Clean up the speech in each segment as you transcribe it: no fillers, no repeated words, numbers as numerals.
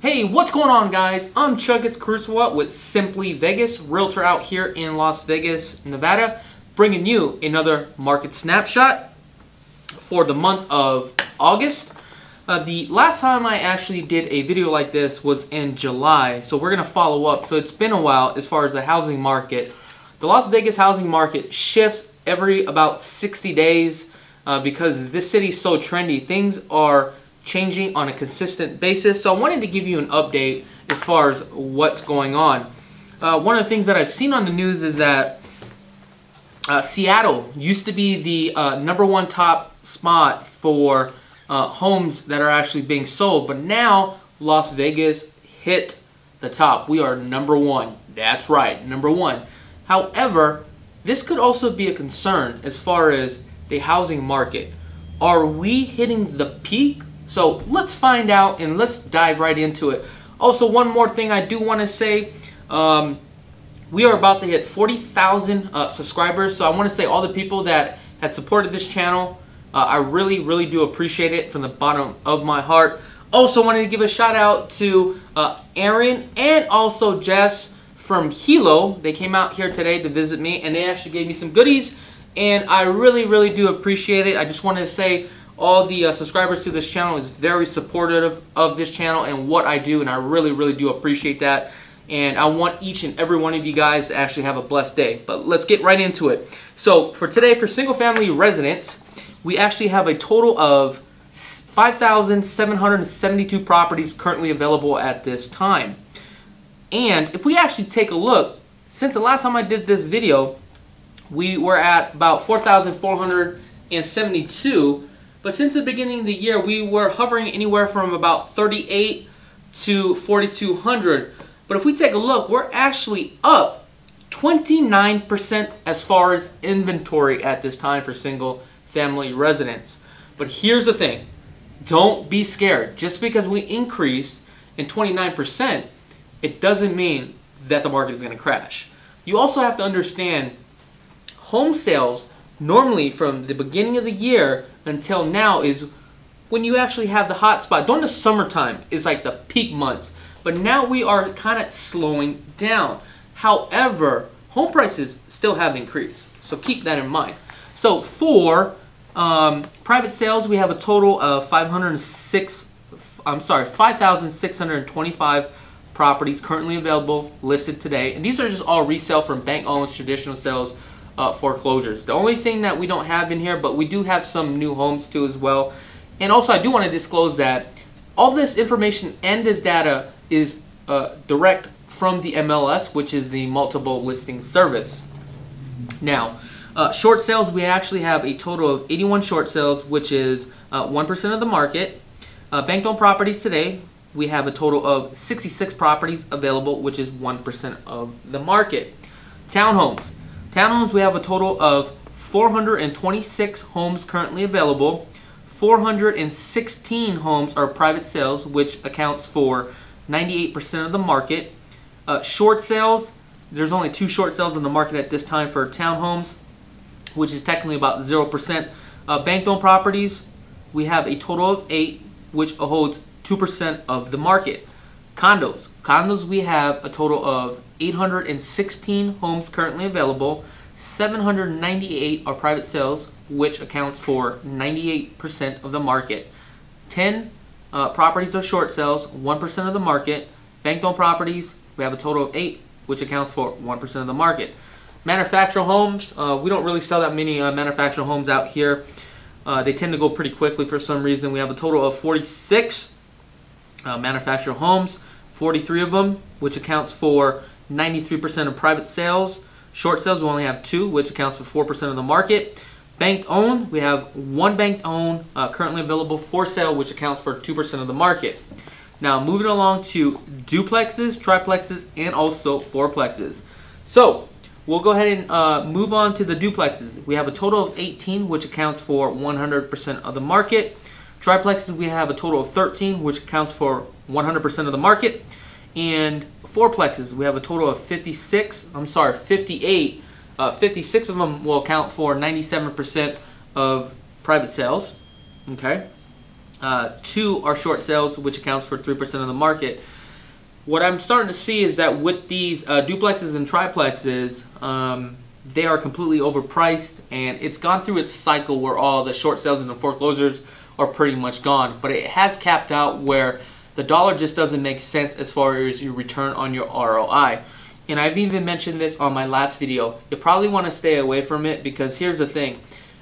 Hey, what's going on, guys? I'm Chakits Krulsawat with Simply Vegas, Realtor out here in Las Vegas, Nevada, bringing you another market snapshot for the month of August. The last time I actually did a video like this was in July, so we're going to follow up. So it's been a while as far as the housing market. The Las Vegas housing market shifts every about 60 days because this city is so trendy. Things are changing on a consistent basis. So I wanted to give you an update as far as what's going on. One of the things that I've seen on the news is that Seattle used to be the #1 top spot for homes that are actually being sold, but now Las Vegas hit the top. We are #1. That's right, #1. However, this could also be a concern as far as the housing market. Are we hitting the peak? So let's find out and let's dive right into it. Also, one more thing I do want to say. We are about to hit 40,000 subscribers. So I want to say all the people that had supported this channel, I really do appreciate it from the bottom of my heart. Also wanted to give a shout out to Aaron and also Jess from Hilo. They came out here today to visit me and they actually gave me some goodies. And I really do appreciate it. I just wanted to say all the subscribers to this channel is very supportive of this channel and what I do, and I really do appreciate that. And I want each and every one of you guys to actually have a blessed day. But let's get right into it. So for today, for single family residents, we actually have a total of 5,772 properties currently available at this time. And if we actually take a look, since the last time I did this video, we were at about 4,472. But since the beginning of the year, we were hovering anywhere from about 38 to 4,200. But if we take a look, we're actually up 29% as far as inventory at this time for single family residents. But here's the thing. Don't be scared. Just because we increased in 29%, it doesn't mean that the market is going to crash. You also have to understand home sales normally from the beginning of the year until now is when you actually have the hot spot. During the summertime is like the peak months. But now we are kind of slowing down. However, home prices still have increased. So keep that in mind. So for private sales, we have a total of 5,625 properties currently available listed today. And these are just all resale from bank-owned traditional sales, foreclosures. The only thing that we don't have in here, but we do have some new homes too as well. And also I do want to disclose that all this information and this data is direct from the MLS, which is the multiple listing service. Now, short sales, we actually have a total of 81 short sales, which is 1% of the market. Bank-owned properties today, we have a total of 66 properties available, which is 1% of the market. Townhomes. Townhomes, we have a total of 426 homes currently available. 416 homes are private sales, which accounts for 98% of the market. Short sales, there's only 2 short sales in the market at this time for townhomes, which is technically about 0%. Bank-owned properties, we have a total of 8, which holds 2% of the market. Condos. Condos, we have a total of 816 homes currently available. 798 are private sales, which accounts for 98% of the market. 10 properties are short sales, 1% of the market. Bank-owned properties, we have a total of 8, which accounts for 1% of the market. Manufactured homes, we don't really sell that many manufactured homes out here. They tend to go pretty quickly for some reason. We have a total of 46 manufactured homes, 43 of them, which accounts for 93% of private sales. Short sales, we only have 2, which accounts for 4% of the market. Bank-owned, we have 1 bank-owned currently available for sale, which accounts for 2% of the market. Now, moving along to duplexes, triplexes, and also fourplexes. So, we'll go ahead and move on to the duplexes. We have a total of 18, which accounts for 100% of the market. Triplexes, we have a total of 13, which accounts for 100% of the market. And fourplexes, we have a total of 58. 56 of them will account for 97% of private sales. Okay. 2 are short sales, which accounts for 3% of the market. What I'm starting to see is that with these duplexes and triplexes, they are completely overpriced, and it's gone through its cycle where all the short sales and the foreclosures are pretty much gone. But it has capped out where the dollar just doesn't make sense as far as your return on your ROI. And I've even mentioned this on my last video. You probably want to stay away from it, because here's the thing.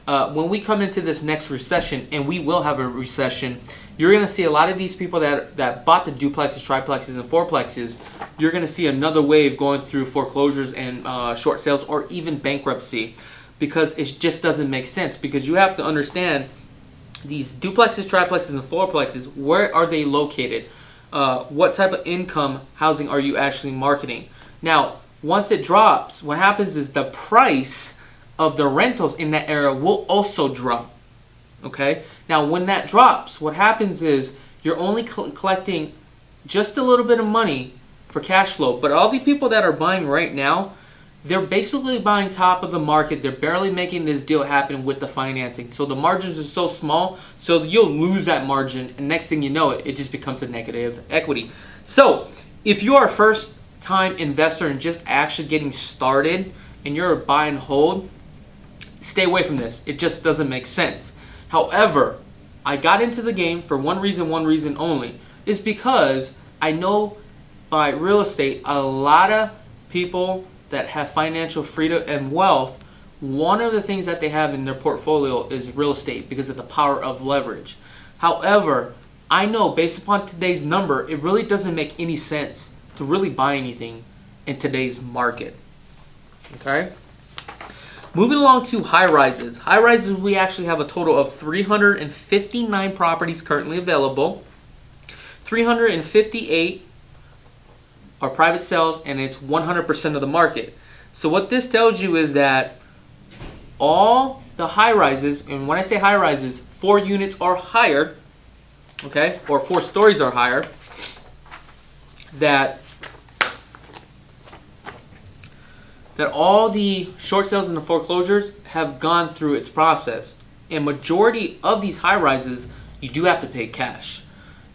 When we come into this next recession, and we will have a recession, you're going to see a lot of these people that bought the duplexes, triplexes, and fourplexes. You're going to see another wave going through foreclosures and short sales, or even bankruptcy, because it just doesn't make sense. Because you have to understand, these duplexes, triplexes, and fourplexes, where are they located? What type of income housing are you actually marketing? Now, once it drops, what happens is the price of the rentals in that area will also drop. Okay? Now, when that drops, what happens is you're only collecting just a little bit of money for cash flow. But all the people that are buying right now, they're basically buying top of the market. They're barely making this deal happen with the financing. So the margins are so small, so you'll lose that margin, and next thing you know, it just becomes a negative equity. So if you are a first-time investor and just actually getting started, and you're a buy and hold, stay away from this. It just doesn't make sense. However, I got into the game for one reason only, is because I know by real estate, a lot of people that have financial freedom and wealth, one of the things that they have in their portfolio is real estate, because of the power of leverage. However, I know based upon today's number, it really doesn't make any sense to really buy anything in today's market. Okay? Moving along to high-rises. High-rises, we actually have a total of 359 properties currently available. 358 are private sales, and it's 100% of the market. So what this tells you is that all the high-rises, and when I say high-rises, 4 units or higher, okay, or 4 stories or higher, that all the short sales and the foreclosures have gone through its process. And majority of these high-rises, you do have to pay cash.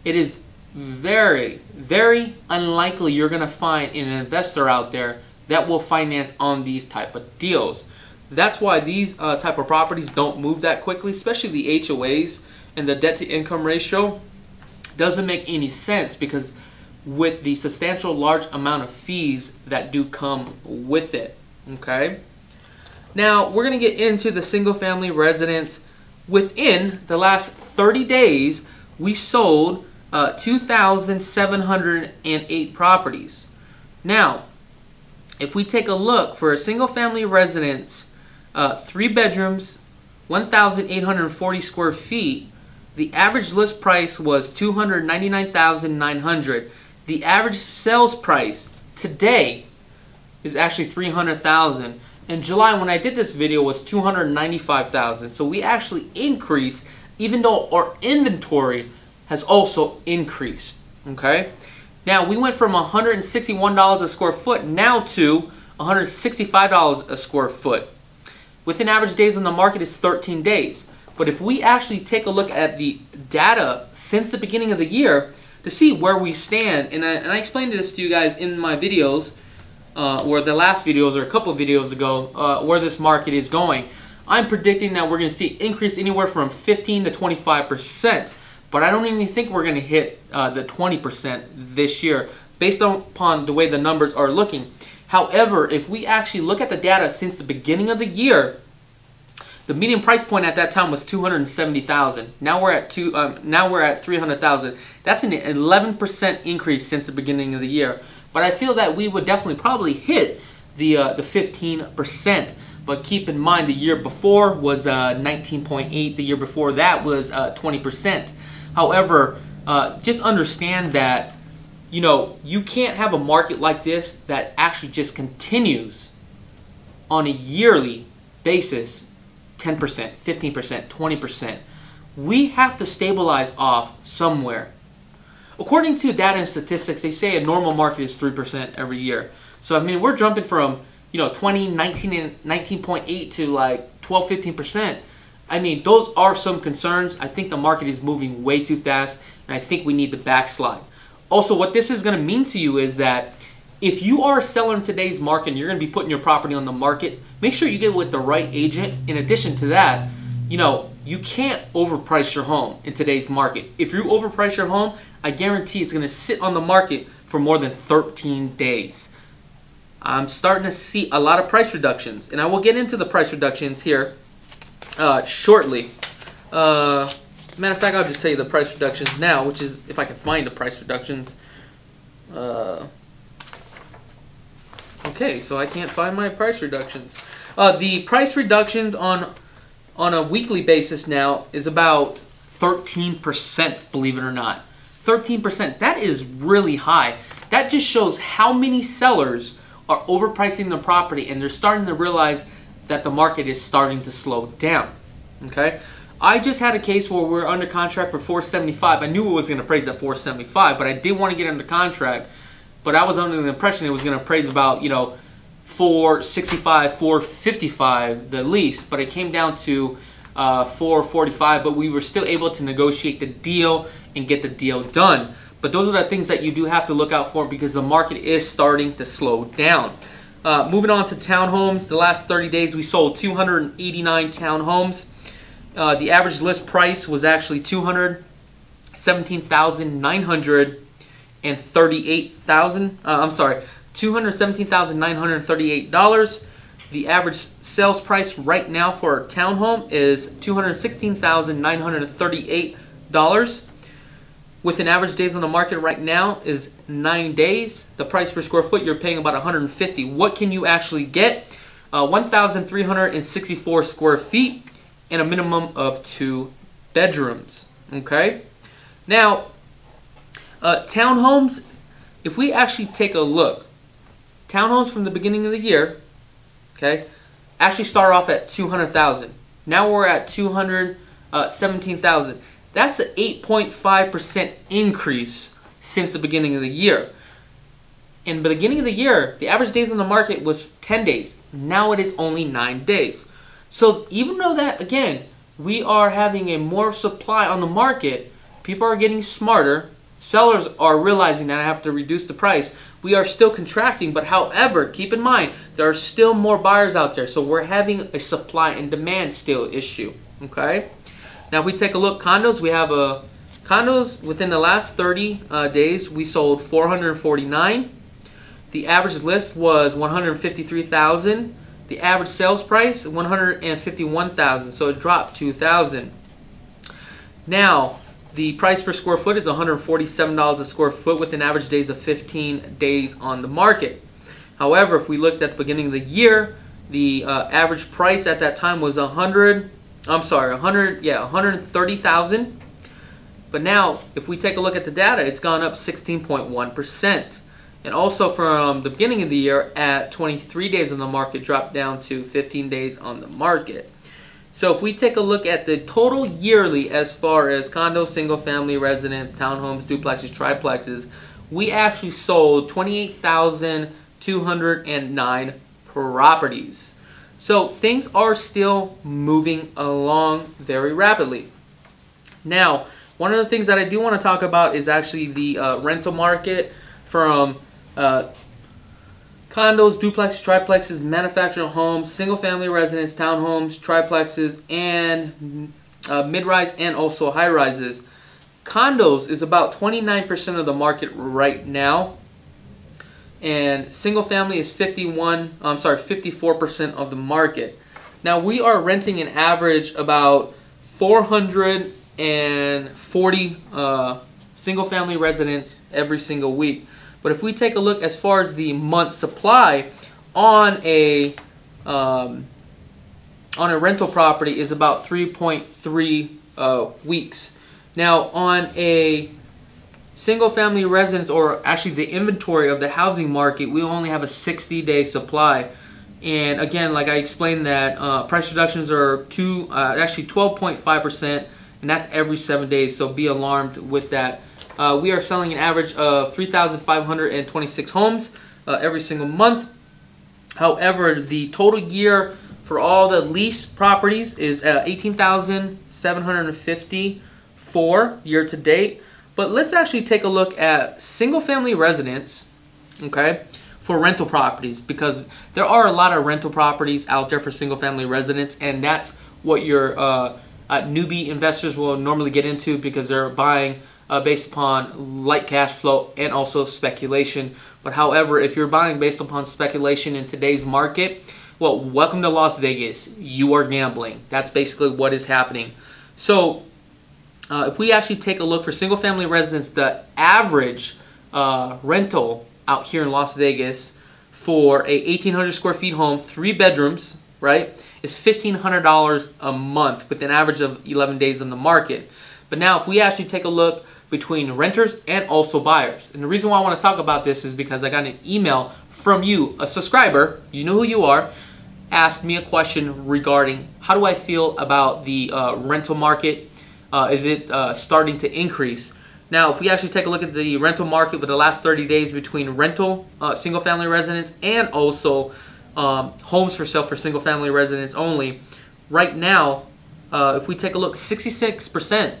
It is very, very unlikely you're going to find an investor out there that will finance on these type of deals. That's why these type of properties don't move that quickly, especially the HOAs, and the debt to income ratio doesn't make any sense, because with the substantial large amount of fees that do come with it. Okay, now we're going to get into the single family residence. Within the last 30 days, we sold 2,708 properties. Now, if we take a look for a single family residence, 3 bedrooms, 1,840 square feet, the average list price was $299,900. The average sales price today is actually $300,000. In July, when I did this video, was $295,000. So we actually increased, even though our inventory has also increased. Okay. Now we went from $161 a square foot now to $165 a square foot. With an average days on the market is 13 days. But if we actually take a look at the data since the beginning of the year to see where we stand, and I explained this to you guys in my videos, or the last videos or a couple of videos ago, where this market is going. I'm predicting that we're going to see increase anywhere from 15 to 25%. But I don't even think we're going to hit the 20% this year based upon the way the numbers are looking. However, if we actually look at the data since the beginning of the year, the median price point at that time was $270,000. Now we're at $300,000. That's an 11% increase since the beginning of the year. But I feel that we would definitely probably hit the 15%. But keep in mind, the year before was 19.8. The year before that was 20%. However, just understand that, you know, you can't have a market like this that actually just continues on a yearly basis, 10%, 15%, 20%. We have to stabilize off somewhere. According to data and statistics, they say a normal market is 3% every year. So, I mean, we're jumping from, you know, 20, 19, and 19.8 to like 12, 15%. I mean, those are some concerns. I think the market is moving way too fast, and I think we need to backslide. Also, what this is going to mean to you is that if you are a seller in today's market and you're going to be putting your property on the market, make sure you get with the right agent. In addition to that, you know, you can't overprice your home in today's market. If you overprice your home, I guarantee it's going to sit on the market for more than 13 days. I'm starting to see a lot of price reductions, and I will get into the price reductions here shortly. Matter of fact, I'll just tell you the price reductions now, which is if I can find the price reductions. Okay, so I can't find my price reductions. The price reductions on a weekly basis now is about 13%, believe it or not. 13%. That is really high. That just shows how many sellers are overpricing their property, and they're starting to realize that the market is starting to slow down. Okay? I just had a case where we're under contract for $475. I knew it was going to appraise at $475, but I did want to get under contract. But I was under the impression it was going to appraise about, you know, $465, $455 the least. But it came down to $445. But we were still able to negotiate the deal and get the deal done. But those are the things that you do have to look out for, because the market is starting to slow down. Moving on to townhomes, the last 30 days we sold 289 townhomes. The average list price was actually $217,938. The average sales price right now for a townhome is $216,938. With an average days on the market right now is 9 days. The price per square foot, you're paying about $150. What can you actually get? 1,364 square feet and a minimum of 2 bedrooms. Okay? Now, townhomes, if we actually take a look, townhomes from the beginning of the year, okay, actually start off at $200,000. Now we're at $217,000. That's an 8.5% increase since the beginning of the year. In the beginning of the year, the average days on the market was 10 days. Now it is only 9 days. So even though that, again, we are having a more supply on the market, people are getting smarter. Sellers are realizing that I have to reduce the price. We are still contracting, but however, keep in mind, there are still more buyers out there. So we're having a supply and demand still issue. Okay? Now if we take a look, condos, we have condos within the last 30 days, we sold 449. The average list was 153,000. The average sales price, 151,000. So it dropped 2,000. Now, the price per square foot is $147 a square foot with an average days of 15 days on the market. However, if we looked at the beginning of the year, the average price at that time was 130,000. But now, if we take a look at the data, it's gone up 16.1%. And also from the beginning of the year, at 23 days on the market, dropped down to 15 days on the market. So if we take a look at the total yearly as far as condos, single-family residence, townhomes, duplexes, triplexes, we actually sold 28,209 properties. So things are still moving along very rapidly. Now, one of the things that I do want to talk about is actually the rental market from condos, duplexes, triplexes, manufactured homes, single-family residence, townhomes, triplexes, and mid-rise and also high-rises. Condos is about 29% of the market right now, and single-family is 54% of the market. Now we are renting an average about 440 single-family residents every single week. But if we take a look as far as the month supply on a rental property is about 3.3 weeks. Now on a single family residence, or actually the inventory of the housing market, we only have a 60-day supply. And again, like I explained, that price reductions are actually 12.5%, and that's every 7 days, so be alarmed with that. We are selling an average of 3,526 homes every single month. However, the total year for all the lease properties is 18,754 year to date. But let's actually take a look at single family residence, okay, for rental properties, because there are a lot of rental properties out there for single family residence, and that's what your newbie investors will normally get into, because they're buying based upon light cash flow and also speculation. But however, if you're buying based upon speculation in today's market, well, welcome to Las Vegas. You are gambling. That's basically what is happening. So if we actually take a look for single family residence, the average rental out here in Las Vegas for a 1,800 square feet home, 3 bedrooms, right, is $1,500 a month with an average of 11 days on the market. But now if we actually take a look between renters and also buyers, and the reason why I want to talk about this is because I got an email from you, a subscriber, you know who you are, asked me a question regarding how do I feel about the rental market. Is it starting to increase? Now, if we actually take a look at the rental market for the last 30 days between rental, single-family residence, and also homes for sale for single-family residence only, right now, if we take a look, 66%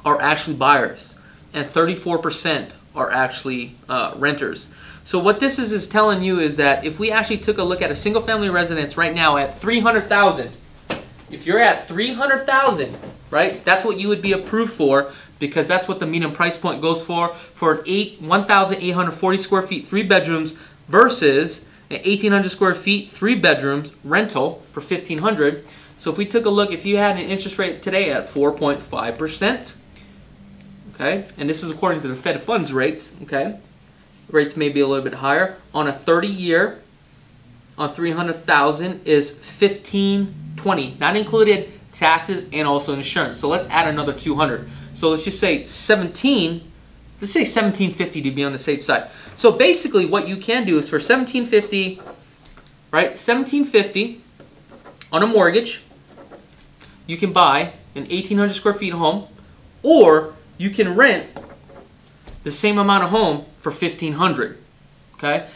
are actually buyers, and 34% are actually renters. So what this is telling you is that if we actually took a look at a single-family residence right now at $300,000, if you're at $300,000, right, that's what you would be approved for, because that's what the median price point goes for an 1,840 square feet, 3 bedrooms, versus an 1,800 square feet, 3 bedrooms rental for $1,500. So if we took a look, if you had an interest rate today at 4.5%, okay, and this is according to the Fed funds rates, okay, rates may be a little bit higher, on a 30-year on 300,000 is $1,520, not included taxes and also insurance. So let's add another 200. So let's just say 17. Let's say 1750 to be on the safe side. So basically, what you can do is for 1750, right? 1750 on a mortgage, you can buy an 1,800 square feet home, or you can rent the same amount of home for 1,500. Okay,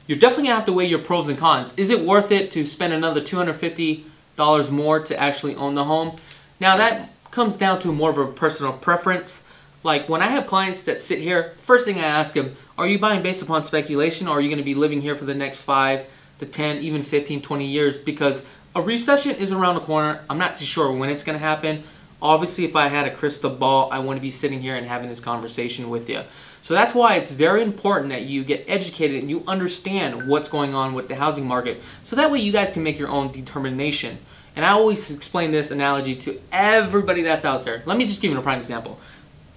you're definitely gonna have to weigh your pros and cons. Is it worth it to spend another $250 more to actually own the home? Now that comes down to more of a personal preference. Like when I have clients that sit here, first thing I ask them, are you buying based upon speculation, or are you going to be living here for the next 5 to 10, even 15, 20 years? Because a recession is around the corner. I'm not too sure when it's going to happen. Obviously, if I had a crystal ball, I wouldn't be sitting here and having this conversation with you. So that's why it's very important that you get educated and you understand what's going on with the housing market, so that way you guys can make your own determination. And I always explain this analogy to everybody that's out there. Let me just give you a prime example.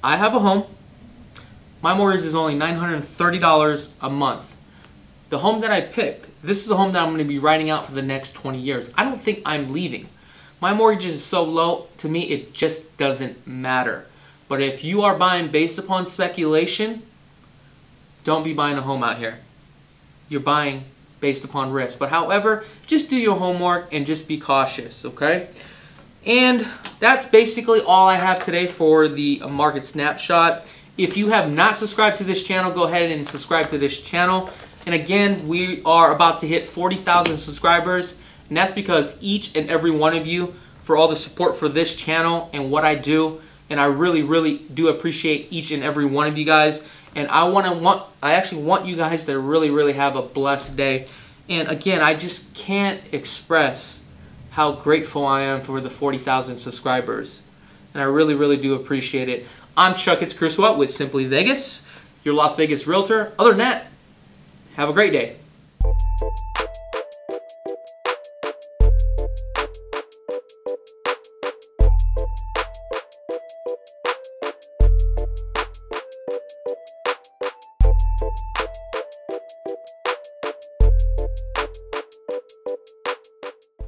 I have a home. My mortgage is only $930 a month. The home that I picked, this is a home that I'm going to be riding out for the next 20 years. I don't think I'm leaving. My mortgage is so low, to me it just doesn't matter. But if you are buying based upon speculation, don't be buying a home out here. You're buying based upon risk. But however, just do your homework and just be cautious, okay? And that's basically all I have today for the market snapshot. If you have not subscribed to this channel, go ahead and subscribe to this channel. And again, we are about to hit 40,000 subscribers, and that's because each and every one of you for all the support for this channel and what I do. And I really, really do appreciate each and every one of you guys. And I actually want you guys to really, really have a blessed day. And again, I just can't express how grateful I am for the 40,000 subscribers. And I really, really do appreciate it. I'm Chakits Krulsawat with Simply Vegas, your Las Vegas realtor. Other than that, have a great day.